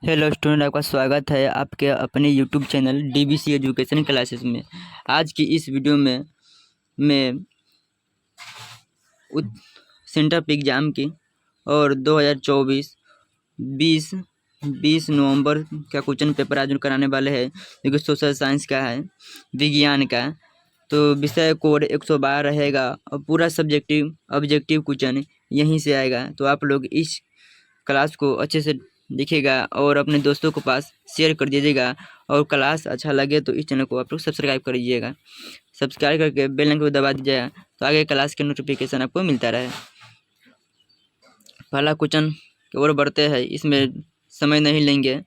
Hello student, आपका स्वागत है आपके अपने YouTube channel DBC education classes में। आज की इस वीडियो में मैं सेंटर पे एग्ज़ाम की और 2024 20 नवंबर का क्वेश्चन पेपर आज कराने वाले हैं, जो कि सोशल साइंस का है, विज्ञान का। तो विषय कोड 112 रहेगा और पूरा सब्जेक्टिव ऑब्जेक्टिव क्वेश्चन यहीं से आएगा। तो आप लोग इस क्लास को अच्छे से देखिएगा और अपने दोस्तों के पास शेयर कर दीजिएगा। और क्लास अच्छा लगे तो इस चैनल को आप लोग सब्सक्राइब कर दीजिएगा। सब्सक्राइब करके बेल आइकन को दबा दीजिएगा तो आगे क्लास के नोटिफिकेशन आपको मिलता रहे। पहला क्वेश्चन की ओर बढ़ते हैं, इसमें समय नहीं लेंगे।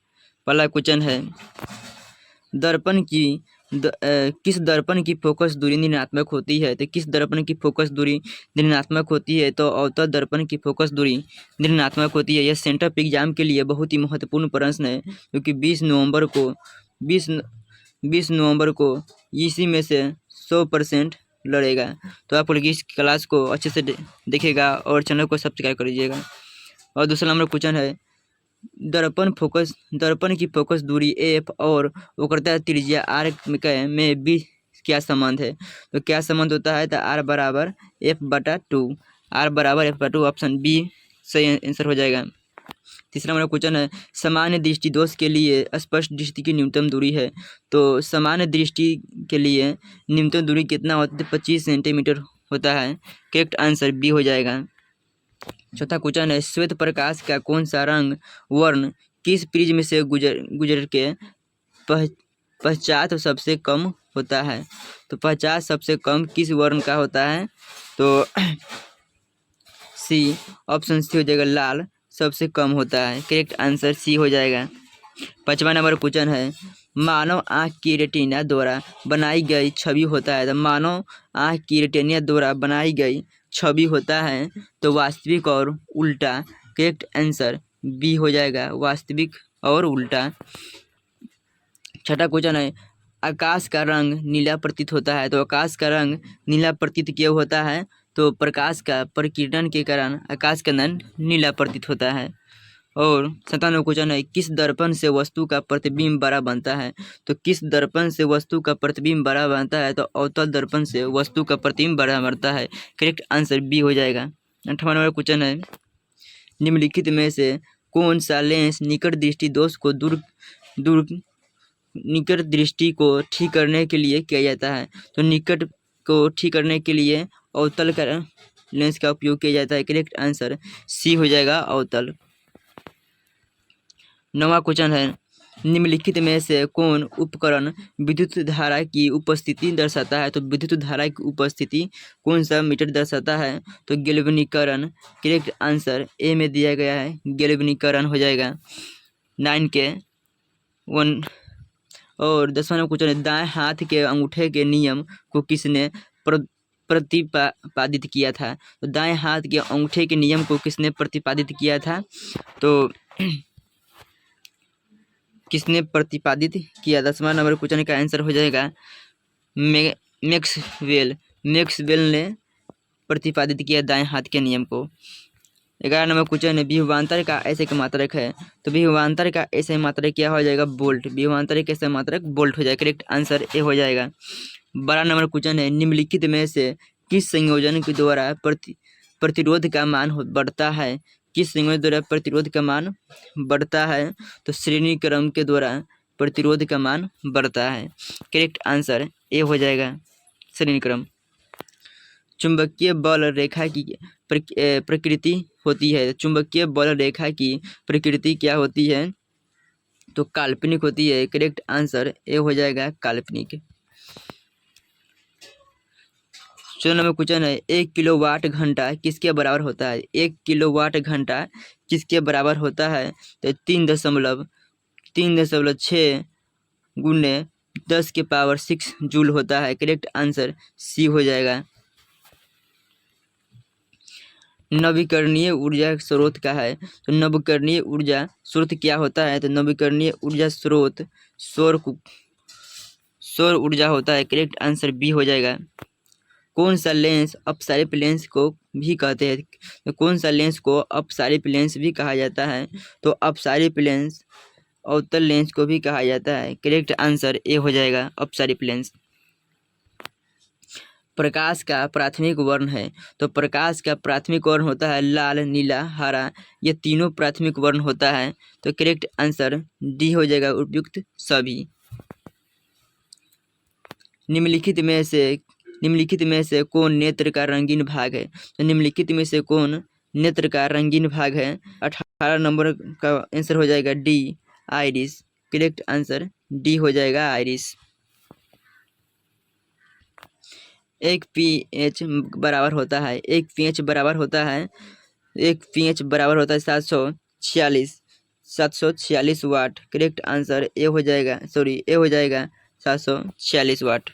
पहला क्वेश्चन है, दर्पण की किस दर्पण की फोकस दूरी ऋणात्मक होती है? तो किस दर्पण की फोकस दूरी ऋणात्मक होती है? तो अवतल दर्पण की फोकस दूरी ऋणात्मक होती है। यह सेंटर पे एग्जाम के लिए बहुत ही महत्वपूर्ण प्रश्न है, क्योंकि 20 नवंबर को इसी में से 100% लड़ेगा। तो आप लोग इस क्लास को अच्छे से देखिएगा और चैनल को सब्सक्राइब कर लीजिएगा। और दूसरा नंबर क्वेश्चन है, दर्पण की फोकस दूरी एफ और वक्रता त्रिज्या आर में भी क्या संबंध है? तो क्या संबंध होता है? तो आर बराबर एफ बटा टू। ऑप्शन बी सही आंसर हो जाएगा। तीसरा नंबर क्वेश्चन है, सामान्य दृष्टि दोष के लिए स्पष्ट दृष्टि की न्यूनतम दूरी है। तो सामान्य दृष्टि के लिए न्यूनतम दूरी कितना होता है? 25 सेंटीमीटर होता है। करेक्ट आंसर बी हो जाएगा। चौथा क्वेश्चन है, श्वेत प्रकाश का कौन सा रंग वर्ण किस प्रिज्म से गुजर के पश्चात सबसे कम होता है? तो पश्चात सबसे कम किस वर्ण का होता है? तो सी, ऑप्शन सी हो जाएगा, लाल सबसे कम होता है। करेक्ट आंसर सी हो जाएगा। पांचवा नंबर क्वेश्चन है, मानव आँख की रेटिना द्वारा बनाई गई छवि होता है। तो मानव आँख की रेटिना द्वारा बनाई गई छवि होता है तो वास्तविक और उल्टा। करेक्ट आंसर बी हो जाएगा, वास्तविक और उल्टा। छठा क्वेश्चन है, आकाश का रंग नीला प्रतीत होता है। तो आकाश का रंग नीला प्रतीत क्यों होता है? तो प्रकाश का प्रकीर्णन के कारण आकाश का रंग नीला प्रतीत होता है। और 97वां क्वेश्चन है, किस दर्पण से वस्तु का प्रतिबिंब बड़ा बनता है? तो किस दर्पण से वस्तु का प्रतिबिंब बड़ा बनता है? तो अवतल दर्पण से वस्तु का प्रतिबिंब बड़ा बनता है। करेक्ट आंसर बी हो जाएगा। 58वां क्वेश्चन है, निम्नलिखित में से कौन सा लेंस निकट दृष्टि दोष को निकट दृष्टि को ठीक करने के लिए किया जाता है? तो निकट को ठीक करने के लिए अवतल का लेंस का उपयोग किया जाता है। करेक्ट आंसर सी हो जाएगा, अवतल। 9वां क्वेश्चन है, निम्नलिखित में से कौन उपकरण विद्युत धारा की उपस्थिति दर्शाता है? तो विद्युत धारा की उपस्थिति कौन सा मीटर दर्शाता है? तो गैल्वेनिकरण। करेक्ट आंसर ए में दिया गया है, गैल्वेनिकरण हो जाएगा। 9 के 1। और 10वां क्वेश्चन है, दाएं हाथ के अंगूठे के नियम को किसने प्रतिपादित किया था? तो दाएं हाथ के अंगूठे के नियम को किसने प्रतिपादित किया था? तो किसने प्रतिपादित किया? 10वां नंबर क्वेश्चन का आंसर हो जाएगा मैक्सवेल ने प्रतिपादित किया दाएं हाथ के नियम को। 11 नंबर क्वेश्चन है, विभवांतर का ऐसे मात्रक है। तो विभवांतर का ऐसे मात्रक क्या हो जाएगा? बोल्ट। विभवांतर का ऐसे मात्रक बोल्ट हो जाएगा। करेक्ट आंसर ए हो जाएगा। 12 नंबर क्वेश्चन है, निम्नलिखित में से किस संयोजन के द्वारा प्रतिरोध का मान बढ़ता है? किस संयोजन द्वारा प्रतिरोध का मान बढ़ता है? तो श्रेणी क्रम के द्वारा प्रतिरोध का मान बढ़ता है। करेक्ट आंसर ए हो जाएगा, श्रेणी क्रम। चुंबकीय बल रेखा की प्रकृति होती है। चुंबकीय बल रेखा की प्रकृति क्या होती है? तो काल्पनिक होती है। करेक्ट आंसर ए हो जाएगा, काल्पनिक। 14 नंबर क्वेश्चन है, 1 किलोवाट घंटा किसके बराबर होता है? 1 किलोवाट घंटा किसके बराबर होता है? तो 3.6 गुने 10 के पावर 6 जूल होता है। करेक्ट आंसर सी हो जाएगा। नवीकरणीय ऊर्जा स्रोत का है। तो नवीकरणीय ऊर्जा स्रोत क्या होता है? तो नवीकरणीय ऊर्जा स्रोत सौर ऊर्जा होता है। करेक्ट आंसर बी हो जाएगा। कौन सा लेंस अपसारित लेंस को भी कहते हैं? तो कौन सा लेंस को अपसारित लेंस भी कहा जाता है? तो अपसारित लेंस अवतल लेंस को भी कहा जाता है। करेक्ट आंसर ए हो जाएगा अपसारिप लेंस। प्रकाश का प्राथमिक वर्ण है, तो प्रकाश का प्राथमिक वर्ण होता है लाल, नीला, हरा, ये तीनों प्राथमिक वर्ण होता है। तो करेक्ट आंसर डी हो जाएगा उपयुक्त सभी। निम्नलिखित में से कौन नेत्र का रंगीन भाग है? तो निम्नलिखित में से कौन नेत्र का रंगीन भाग है? 18 नंबर का आंसर हो जाएगा D, iris. Correct answer D हो जाएगा आइरिस। एक पीएच बराबर होता है 746 वाट। करेक्ट आंसर ए हो जाएगा 746 वाट।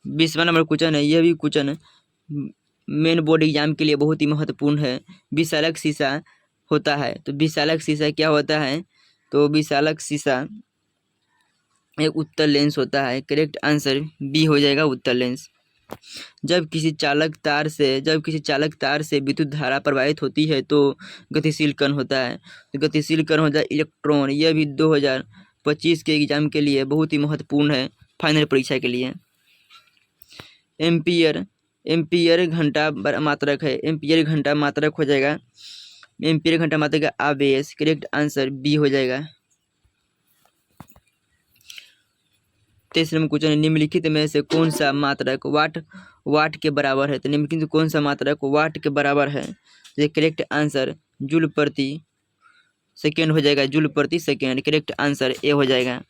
20वां नंबर क्वेश्चन है, यह भी क्वेश्चन मेन बोर्ड एग्जाम के लिए बहुत ही महत्वपूर्ण है। विशालक शीशा होता है, तो विशालक शीशा क्या होता है? तो विशालक शीशा एक उत्तल लेंस होता है। करेक्ट आंसर बी हो जाएगा उत्तल लेंस। जब किसी चालक तार से विद्युत धारा प्रवाहित होती है तो गतिशील कण होता है। तो गतिशील कण होता है इलेक्ट्रॉन। यह भी 2025 के एग्जाम के लिए बहुत ही महत्वपूर्ण है, फाइनल परीक्षा के लिए। एम्पियर घंटा मात्रक है। एम्पियर घंटा मात्रक हो जाएगा एम्पियर घंटा मात्रक का आवेश। करेक्ट आंसर बी हो जाएगा। 23 नंबर क्वेश्चन है, निम्नलिखित में से कौन सा मात्रक वाट के बराबर है? तो निम्नलिखित कौन सा मात्रक वाट के बराबर है? तो करेक्ट आंसर जूल प्रति सेकेंड हो जाएगा, जूल प्रति सेकेंड। करेक्ट आंसर ए हो जाएगा।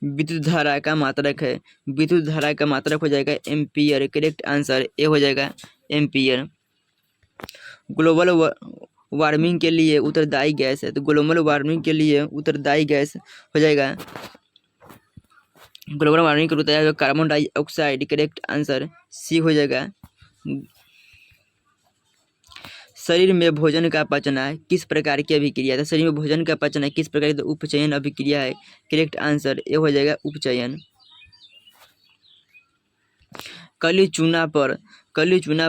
विद्युत धारा का मात्रक है, विद्युत धारा का मात्रक हो जाएगा एम्पियर। करेक्ट आंसर ए हो जाएगा एम्पियर। ग्लोबल वार्मिंग के लिए उत्तरदायी गैस है, तो ग्लोबल वार्मिंग के लिए उत्तरदायी गैस हो जाएगा ग्लोबल वार्मिंग होता है carbon dioxide. Correct answer C हो जाएगा। शरीर में भोजन का पचना किस प्रकार की अभिक्रिया है? तो शरीर में भोजन का पचना किस प्रकार की उपचयन अभिक्रिया है? करेक्ट आंसर ए हो जाएगा उपचयन। कली चूना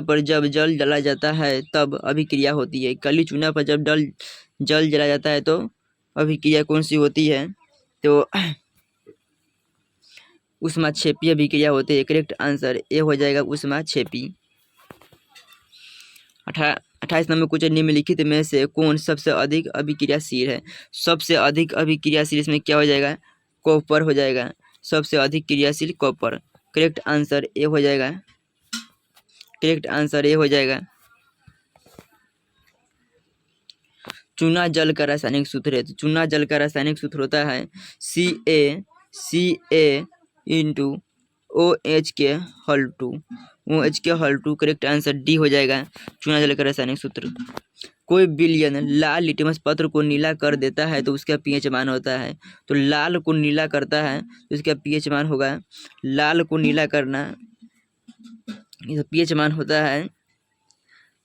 पर जब जल डाला जाता है तब अभिक्रिया होती है। कली चूना पर जब जल जला जाता है तो अभिक्रिया कौन सी होती है? तो ऊष्माक्षेपी अभिक्रिया होती है। करेक्ट आंसर ए हो जाएगा ऊष्माक्षेपी। 28 नंबर क्वेश्चन, निम्नलिखित में से कौन सबसे अधिक अभिक्रियाशील है? सबसे अधिक अभिक्रियाशील इसमें क्या हो जाएगा? कॉपर हो जाएगा। सबसे अधिक क्रियाशील कॉपर। करेक्ट आंसर ए हो जाएगा। करेक्ट आंसर ए हो जाएगा। चूना जल का रासायनिक सूत्र है, तो चूना जल का रासायनिक सूत्र होता है Ca इंटू OH के हल टू। करेक्ट आंसर डी हो जाएगा चूना जल का रासायनिक सूत्र। कोई विलयन लाल लिटमस पत्र को नीला कर देता है तो उसका पीएच मान होता है। तो लाल को नीला करता है तो उसका पीएच मान होगा, लाल को नीला करना पीएच मान होता है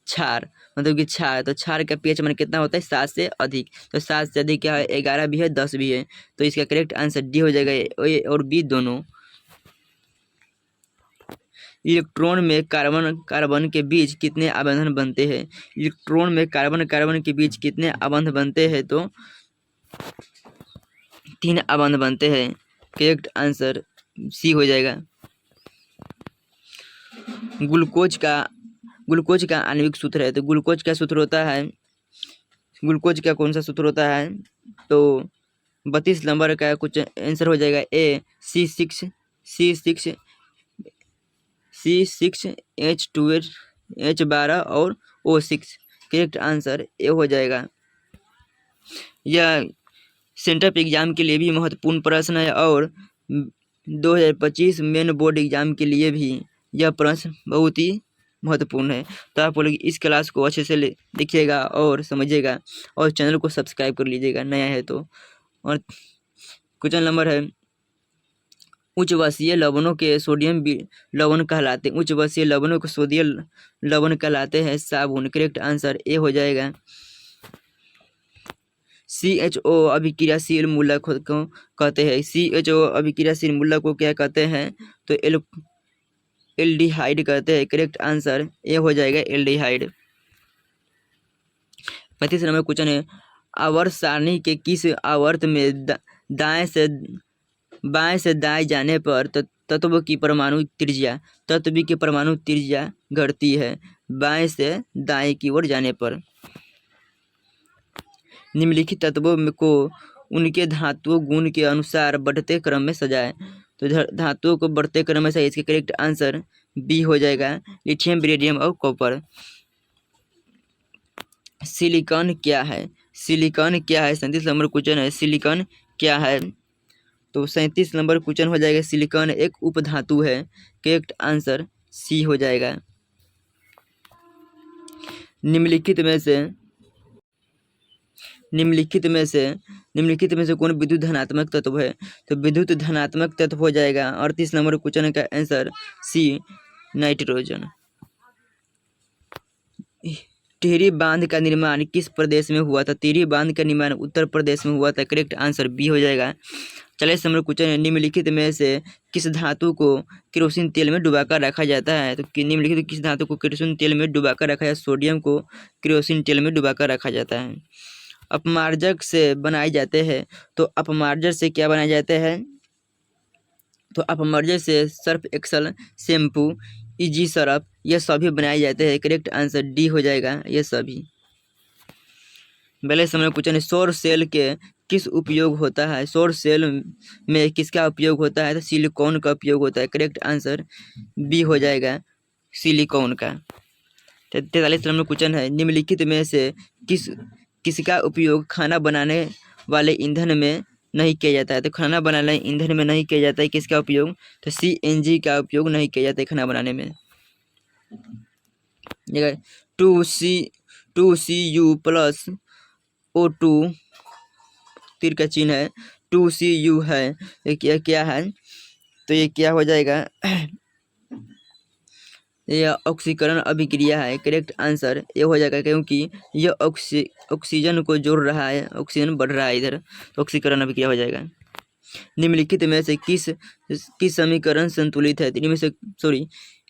क्षार, मतलब कि क्षार। तो क्षार का पीएच मान कितना होता है? 7 से अधिक। तो 7 से अधिक क्या है? 11 भी है, 10 भी है। तो इसका करेक्ट आंसर डी हो जाएगा, ए और बी दोनों। इलेक्ट्रॉन में कार्बन के बीच कितने आबंधन बनते हैं? इलेक्ट्रॉन में कार्बन के बीच कितने आबंध बनते हैं? तो 3 आबंध बनते हैं। करेक्ट आंसर सी हो जाएगा। ग्लूकोज का आणविक सूत्र है, तो ग्लूकोज का सूत्र होता है, ग्लूकोज का कौन सा सूत्र होता है? तो 32 नंबर का कुछ आंसर हो जाएगा ए, C6H12 H12 और O6। करेक्ट आंसर ए हो जाएगा। यह सेंट्रल एग्जाम के लिए भी महत्वपूर्ण प्रश्न है और 2025 मेन बोर्ड एग्जाम के लिए भी यह प्रश्न बहुत ही महत्वपूर्ण है। तो आप लोग इस क्लास को अच्छे से देखिएगा और समझिएगा और चैनल को सब्सक्राइब कर लीजिएगा नया है तो। और क्वेश्चन नंबर है, उच्च वसीय लवणों के सोडियम लवण कहलाते हैं। उच्च वसीय लवणों को सोडियम लवण कहलाते हैं साबुन। करेक्ट आंसर ए हो जाएगा। CHO अभिक्रियाशील मूलक को कहते हैं। CHO अभिक्रियाशील मूलक को क्या कहते हैं? तो एल्डिहाइड कहते हैं। करेक्ट आंसर ए हो जाएगा एल्डिहाइड। 35 नंबर क्वेश्चन है, आवर्त सारणी के किस आवर्त में दाएं से बाएं से दाएं जाने पर तत्व की परमाणु त्रिज्या घटती है बाएं से दाएं की ओर जाने पर। निम्नलिखित तत्वों को उनके धातुओं गुण के अनुसार बढ़ते क्रम में सजाएं। तो धातुओं को बढ़ते क्रम में सजाएं। इसके करेक्ट आंसर बी हो जाएगा, लिथियम, बेरिलियम और कॉपर। सिलिकॉन क्या है? 37 नंबर क्वेश्चन है, सिलिकॉन क्या है? तो 37 नंबर क्वेश्चन हो जाएगा, सिलिकॉन एक उपधातु है। करेक्ट आंसर सी हो जाएगा। निम्नलिखित में से कौन विद्युत धनात्मक तत्व है? तो विद्युत धनात्मक तत्व हो जाएगा 38 नंबर क्वेश्चन का आंसर सी, नाइट्रोजन। टिहरी बांध का निर्माण किस प्रदेश में हुआ था? टिहरी बांध का निर्माण उत्तर प्रदेश में हुआ था। करेक्ट आंसर बी हो जाएगा। 40 नंबर क्वेश्चन है, निम्नलिखित में से किस धातु को केरोसिन तेल में डुबाकर रखा जाता है? तो निम्नलिखित किस धातु को केरोसिन तेल में डुबाकर रखा जाता है? सोडियम को केरोसिन तेल में डुबाकर रखा जाता है। अपमार्जक से बनाए जाते हैं। तो अपमार्जक से क्या बनाए जाते हैं? तो अपमार्जक से Surf Excel, shampoo, easy Surf, ये सभी बनाए जाते हैं। करेक्ट आंसर डी हो जाएगा, ये सभी। पहले समय क्वेश्चन है, सौर सेल के किस उपयोग होता है? सौर सेल में किसका उपयोग होता है? तो सिलिकॉन का उपयोग होता है। करेक्ट आंसर बी हो जाएगा, सिलिकॉन का। 43 नंबर क्वेश्चन है, निम्नलिखित में से किसका उपयोग खाना बनाने वाले ईंधन में नहीं किया जाता है? तो खाना बनाने ईंधन में नहीं किया जाता है, किसका उपयोग? तो CNG का उपयोग नहीं किया जाता है खाना बनाने में। 2Cu प्लस O2 तीर का चिन्ह है, 2Cu है, ये क्या है? तो ये क्या हो जाएगा? यह ऑक्सीकरण अभिक्रिया है। करेक्ट आंसर ये हो जाएगा, क्योंकि यह ऑक्सीजन को जोड़ रहा है, ऑक्सीजन बढ़ रहा है इधर, तो ऑक्सीकरण अभिक्रिया हो जाएगा। निम्नलिखित में से किस समीकरण संतुलित है?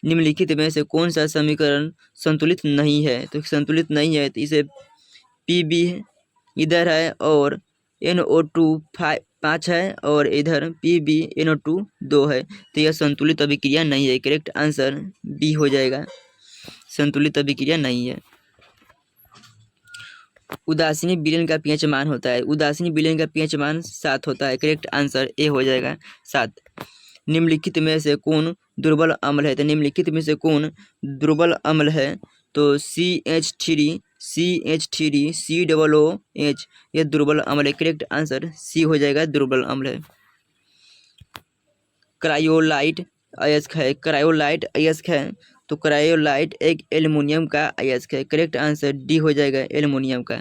निम्नलिखित में से कौन सा समीकरण संतुलित नहीं है? तो संतुलित नहीं है तो इसे Pb इधर है और NO2 5 है और इधर PbNO2 2 है, तो यह संतुलित अभिक्रिया नहीं है। करेक्ट आंसर बी हो जाएगा, संतुलित अभिक्रिया नहीं है। उदासीनी विलयन का pH मान होता है। उदासीनी विलयन का pH मान 7 होता है। करेक्ट आंसर ए हो जाएगा, 7। निम्नलिखित में से कौन दुर्बल अम्ल है? तो निम्नलिखित में से कौन दुर्बल अम्ल है? तो CH3 COOH यह दुर्बल अम्ल है। करेक्ट आंसर सी हो जाएगा, दुर्बल अम्ल है। क्रायोलाइट अयस्क है। क्रायोलाइट अयस्क है, तो क्रायोलाइट एक एल्युमिनियम का अयस्क है। करेक्ट आंसर डी हो जाएगा, एल्युमिनियम का।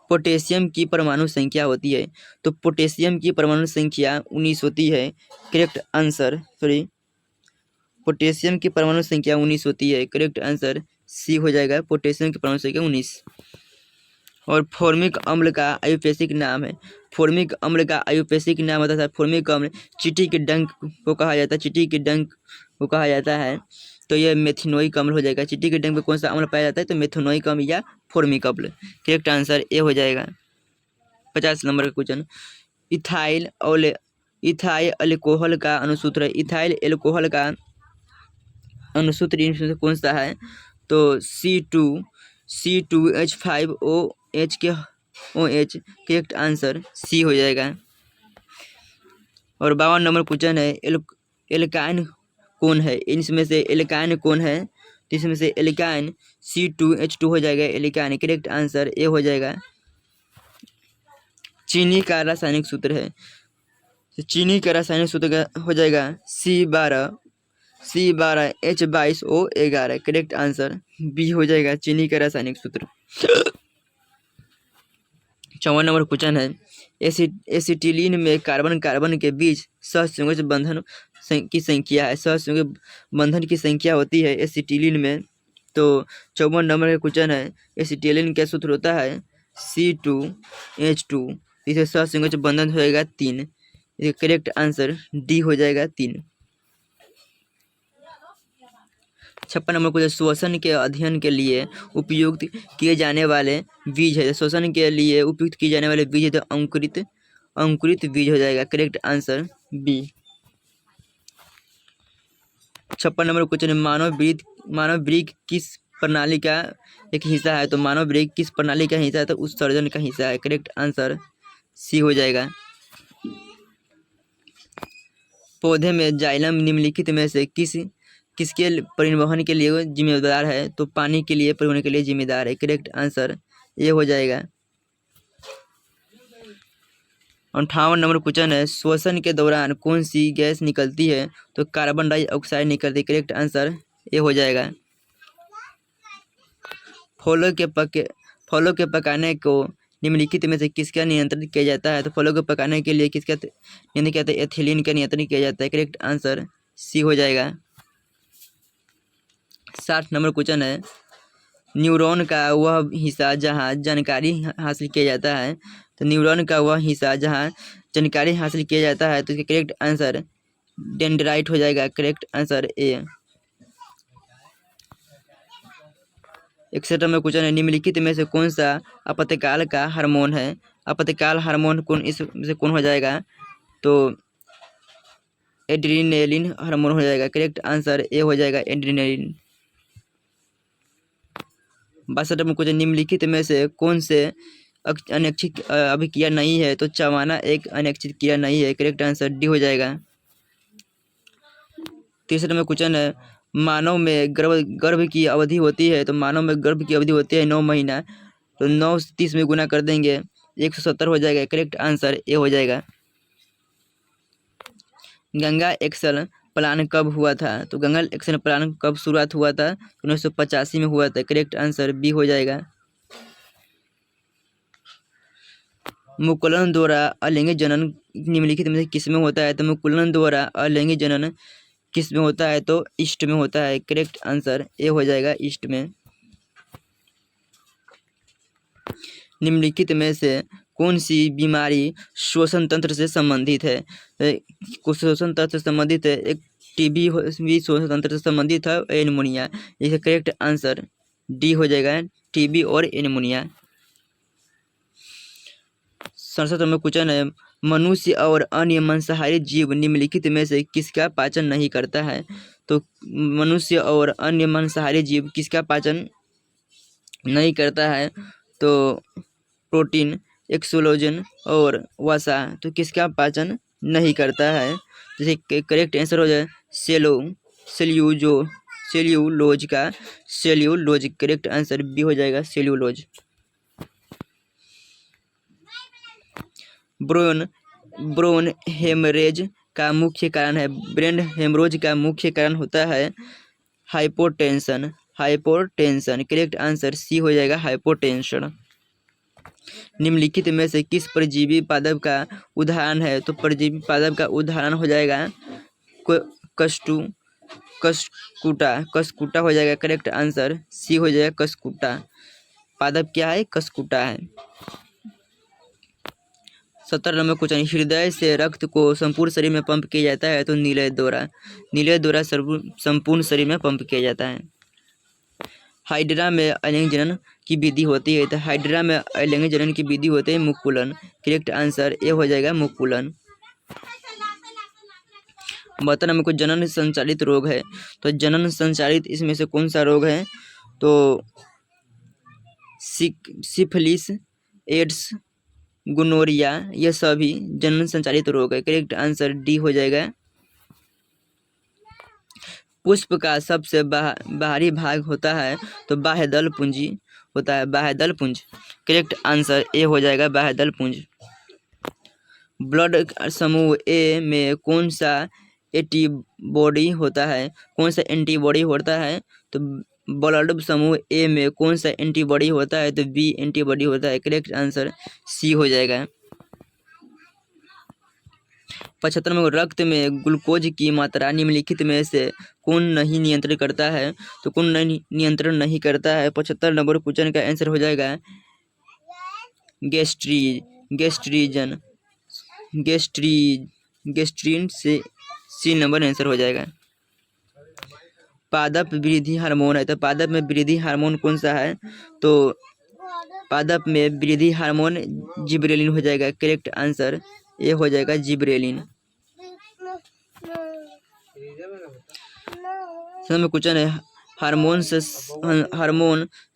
पोटेशियम की परमाणु संख्या होती है। तो पोटेशियम की परमाणु संख्या 19 होती है। करेक्ट आंसर पोटेशियम की परमाणु संख्या 19 होती है। करेक्ट आंसर सी हो जाएगा, पोटेशियम की परमाणु संख्या 19। और फॉर्मिक अम्ल का आयुर्वेदिक नाम है। फॉर्मिक अम्ल का आयुर्वेदिक नाम होता है, फॉर्मिक अम्ल चींटी के डंक को कहा जाता है, चींटी के डंक को कहा जाता है, तो यह मेथिनोइक अम्ल हो जाएगा। चींटी के डंक में कौन सा अम्ल पाया जाता है? तो मेथिनोइक अम्ल या फॉर्मिक अम्ल। करेक्ट आंसर ए हो जाएगा। 50 नंबर का क्वेश्चन, इथाइल अल्कोहल का अनुसूत्र है। इथाइल अल्कोहल का अनुसूत्र इनमें से कौन सा है? तो C2H5OH के OH। करेक्ट आंसर सी हो जाएगा। और 52 नंबर क्वेश्चन है, एल्काइन कौन है? इनमें से एल्काइन कौन है? तो इसमें से एल्काइन C2H2 हो जाएगा, एल्काइन। करेक्ट आंसर ए हो जाएगा। चीनी का रासायनिक सूत्र है। तो चीनी का रासायनिक सूत्र हो जाएगा C12H22O11। करेक्ट आंसर बी हो जाएगा, चीनी का रासायनिक सूत्र। 54 नंबर क्वेश्चन है, एसिटिलीन में कार्बन के बीच सहसंयोजक बंधन की संख्या है। सहसंयोजक बंधन की संख्या होती है एसिटिलीन में। तो 54 नंबर का क्वेश्चन है, एसिटिलीन का सूत्र होता है C2H2। इसे सहसंयोजक बंधन होएगा 3। करेक्ट आंसर डी हो जाएगा, 3। 56 नंबर क्वेश्चन, श्वसन के अध्ययन के लिए उपयुक्त किए जाने वाले बीज है। श्वसन के लिए उपयुक्त किए जाने वाले बीज है तो अंकुरित बीज हो जाएगा। Correct answer B. 56 number question, मानव वृक्क किस प्रणाली का एक हिस्सा है? तो मानव वृक्क किस प्रणाली का हिस्सा है? तो उत्सर्जन का हिस्सा है। करेक्ट आंसर सी हो जाएगा। पौधे में जाइलम निम्नलिखित में से किसके परिवहन के लिए जिम्मेदार है? तो पानी के लिए परिवहन के लिए जिम्मेदार है। करेक्ट आंसर ये हो जाएगा। 58 नंबर क्वेश्चन है, श्वसन के दौरान कौन सी गैस निकलती है? तो कार्बन डाइऑक्साइड निकलती है। करेक्ट आंसर ये हो जाएगा। फलों के पकाने को निम्नलिखित में से किसका नियंत्रण किया जाता है? तो फलों को पकाने के लिए किसका नियंत्रण किया जाता है? एथिलीन का नियंत्रण किया जाता है। करेक्ट आंसर सी हो जाएगा। 60 नंबर क्वेश्चन है, न्यूरॉन का वह हिस्सा जहाँ जानकारी हासिल किया जाता है। तो न्यूरॉन का वह हिस्सा जहाँ जानकारी हासिल किया जाता है, तो इसका करेक्ट आंसर डेंड्राइट हो जाएगा। Correct answer A. 61 number question है, निम्नलिखित में से कौन सा आपातकाल का हार्मोन है? आपातकाल हार्मोन कौन हो जाएगा? तो एड्रीनलिन हार्मोन हो जाएगा। करेक्ट आंसर ए हो जाएगा, एड्रीनलिन। 62 नंबर क्वेश्चन, निम्नलिखित में से कौन से अनैच्छिक अभिक्रिया नहीं है? तो चवाना एक अनैच्छिक क्रिया नहीं है। करेक्ट आंसर डी हो जाएगा। 63 नंबर क्वेश्चन है, मानव में गर्भ की अवधि होती है। तो मानव में गर्भ की अवधि होती है 9 महीना। तो 9 से 30 में गुना कर देंगे 170 हो जाएगा। करेक्ट आंसर ए हो जाएगा। गंगा एक्सल प्लान कब हुआ था? तो गंगा एक्सल प्लान कब शुरुआत हुआ था? 1985 में हुआ था। करेक्ट आंसर बी हो जाएगा। मुकुलन द्वारा अलिंगिक जनन निम्नलिखित में से किस में होता है? तो मुकुलन द्वारा अलिंगिक जनन किस में होता है? तो ईस्ट में होता है। करेक्ट आंसर ए हो जाएगा, ईस्ट में। निम्नलिखित में से कौन सी बीमारी श्वसन तंत्र से संबंधित है? श्वसन तंत्र से संबंधित है, एक टीबी भी श्वसन तंत्र से संबंधित है, एनीमोनिया। इसका करेक्ट आंसर डी हो जाएगा, टीबी और एनीमोनिया। 67 नंबर क्वेश्चन है, मनुष्य और अन्य मांसाहारी जीव निम्नलिखित में से किसका पाचन नहीं करता है? तो मनुष्य और अन्य मांसाहारी जीव किसका पाचन नहीं करता है? तो प्रोटीन, एक्सोलोजन और वसा, तो किसका पाचन नहीं करता है? जैसे करेक्ट आंसर हो जाए सेल्यूलोज का। सेल्यूलोज करेक्ट आंसर बी हो जाएगा, सेल्यूलोज। ब्रेन हेमरेज का मुख्य कारण है। ब्रेन हेमरोज का मुख्य कारण होता है हाइपोटेंशन। करेक्ट आंसर सी हो जाएगा, हाइपोटेंशन। निम्नलिखित में से किस परजीवी पादप का उदाहरण है? तो परजीवी पादप का उदाहरण हो जाएगा कसकुटा हो जाएगा। करेक्ट आंसर सी हो जाएगा, कसकुटा। पादप क्या है? कसकुटा है। 70 नंबर क्वेश्चन, हृदय से रक्त को संपूर्ण शरीर में पंप किया जाता है। तो नीले द्वारा संपूर्ण शरीर में पंप किया जाता है। हाइड्रा में अलिंग जनन की विधि होती है। तो हाइड्रा में अलिंग जनन की विधि होती है मुकुलन। करेक्ट आंसर ए हो जाएगा, मुकुलन। 72 नंबर को जनन संचालित रोग है। तो जनन संचालित इसमें से कौन सा रोग है? तो सिफिलिस, एड्स, गोनोरिया, यह सभी जनन संचालित रोग है। करेक्ट आंसर डी हो जाएगा। पुष्प का सबसे बाहरी भाग होता है। तो बाह्यदल पुंजी होता है, बाह्यदल पुंज। करेक्ट आंसर ए हो जाएगा, बाह्यदल पुंज। ब्लड समूह ए में कौन सा एंटीबॉडी होता है? कौन सा एंटीबॉडी होता है? तो ब्लड समूह ए में कौन सा एंटीबॉडी होता है? तो बी एंटीबॉडी होता है। करेक्ट आंसर सी हो जाएगा। 75 में रक्त में ग्लूकोज की मात्रा निम्नलिखित में से कौन नहीं नियंत्रण करता है? तो कौन नहीं नियंत्रण नहीं करता है? 75 नंबर क्वेश्चन का आंसर हो जाएगा गैस्ट्रीन से सी नंबर आंसर हो जाएगा। पादप वृद्धि हार्मोन है, तो पादप में वृद्धि हार्मोन कौन सा है? तो पादप में वृद्धि हार्मोन जिबरेलिन हो जाएगा। करेक्ट आंसर ये हो जाएगा जिबरेलिन। में क्वेश्चन है हार्मोन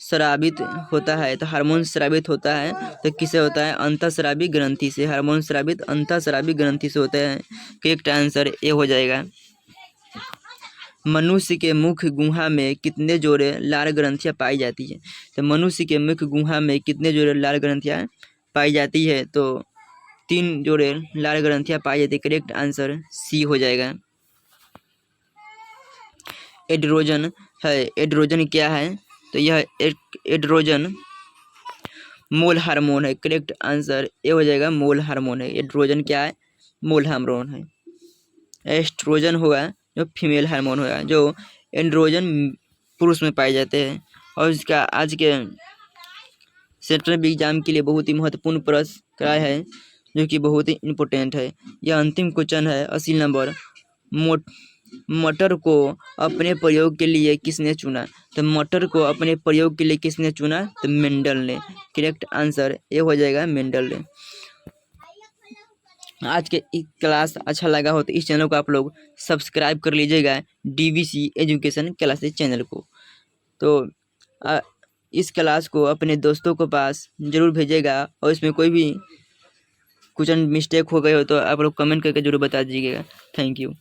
स्रावित होता है, तो हार्मोन स्रावित होता है तो किससे होता है? अंतःस्रावी ग्रंथि से। हार्मोन स्रावित अंतःस्रावी ग्रंथि से होते हैं। करेक्ट आंसर ये हो जाएगा। मनुष्य के मुख गुहा में कितने जोड़े लाल ग्रंथियां पाई जाती है? तो मनुष्य के मुख गुहा में कितने जोड़े लाल ग्रंथियां पाई जाती है? तो 3 जोड़े लाल ग्रंथियां पाई जाती है। करेक्ट आंसर सी हो जाएगा। एड्रोजन है, एड्रोजन क्या है? तो यह एड्रोजन मोल हार्मोन है। करेक्ट आंसर ये हो जाएगा मोल हार्मोन है। एड्रोजन क्या है? मोल हार्मोन है। एस्ट्रोजन हुआ जो फीमेल हार्मोन हुआ, जो एंड्रोजन पुरुष में पाए जाते हैं। और इसका आज के सेंट्रल एग्जाम के लिए बहुत ही महत्वपूर्ण प्रश्न है, जो कि बहुत ही इम्पोर्टेंट है। यह अंतिम क्वेश्चन है 80 नंबर। मटर को अपने प्रयोग के लिए किसने चुना? तो मटर को अपने प्रयोग के लिए किसने चुना? तो मेंडल ने। करेक्ट आंसर ये हो जाएगा मेंडल ने। आज के क्लास अच्छा लगा हो तो इस चैनल को आप लोग सब्सक्राइब कर लीजिएगा, DVC एजुकेशन क्लासेस चैनल को। तो इस क्लास को अपने दोस्तों के पास ज़रूर भेजिएगा, और इसमें कोई भी क्वेश्चन मिस्टेक हो गए हो तो आप लोग कमेंट करके ज़रूर बता दीजिएगा। Thank you.